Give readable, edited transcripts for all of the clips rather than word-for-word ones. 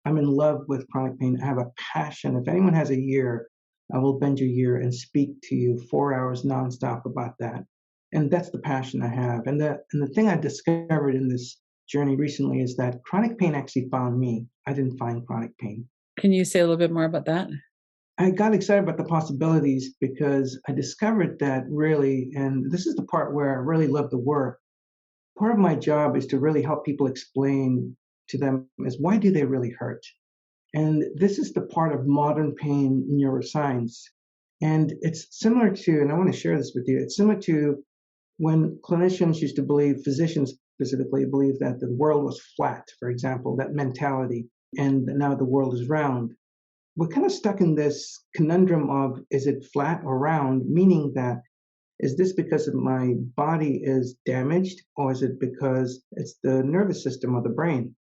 I'm in love with chronic pain. I have a passion. If anyone has a year, I will bend your ear and speak to you 4 hours nonstop about that. And that's the passion I have. And the thing I discovered in this journey recently is that chronic pain actually found me. I didn't find chronic pain. Can you say a little bit more about that? I got excited about the possibilities because I discovered that really, and this is the part where I really love the work. Part of my job is to really help people explain to them is why do they really hurt? And this is the part of modern pain neuroscience. And it's similar to, and I want to share this with you, it's similar to when clinicians used to believe, physicians specifically believe that the world was flat, for example, that mentality, and now the world is round. We're kind of stuck in this conundrum of is it flat or round, meaning that is this because of my body is damaged or is it because it's the nervous system or the brain?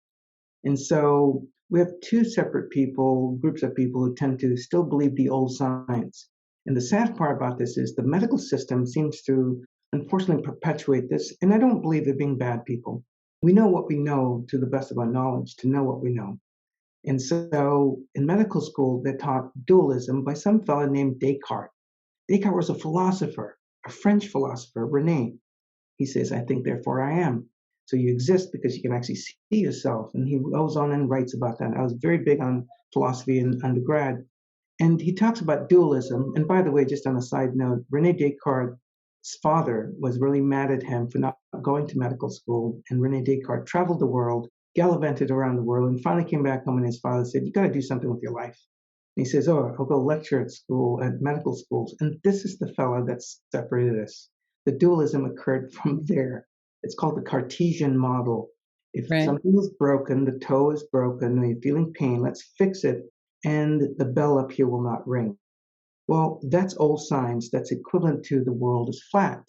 And so we have two separate people, groups of people who tend to still believe the old science. And the sad part about this is the medical system seems to unfortunately perpetuate this. And I don't believe they're being bad people. We know what we know to the best of our knowledge to know what we know. And so in medical school, they're taught dualism by some fellow named Descartes. Descartes was a philosopher, a French philosopher, Rene. He says, I think, therefore I am. So you exist because you can actually see yourself. And he goes on and writes about that. I was very big on philosophy in undergrad. And he talks about dualism. And by the way, just on a side note, Rene Descartes' father was really mad at him for not going to medical school. And Rene Descartes traveled the world, gallivanted around the world, and finally came back home and his father said, you got to do something with your life. And he says, oh, I'll go lecture at school, at medical schools. And this is the fellow that separated us. The dualism occurred from there. It's called the Cartesian model. If Right. something is broken, the toe is broken, or you're feeling pain, let's fix it, and the bell up here will not ring. Well, that's old science. That's equivalent to the world is flat.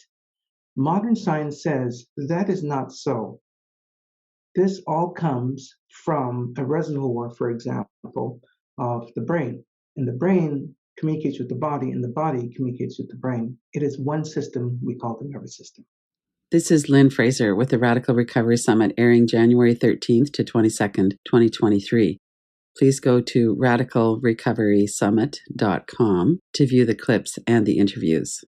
Modern science says that is not so. This all comes from a reservoir, for example, of the brain. And the brain communicates with the body, and the body communicates with the brain. It is one system we call the nervous system. This is Lynn Fraser with the Radical Recovery Summit airing January 13th to 22nd, 2023. Please go to radicalrecoverysummit.com to view the clips and the interviews.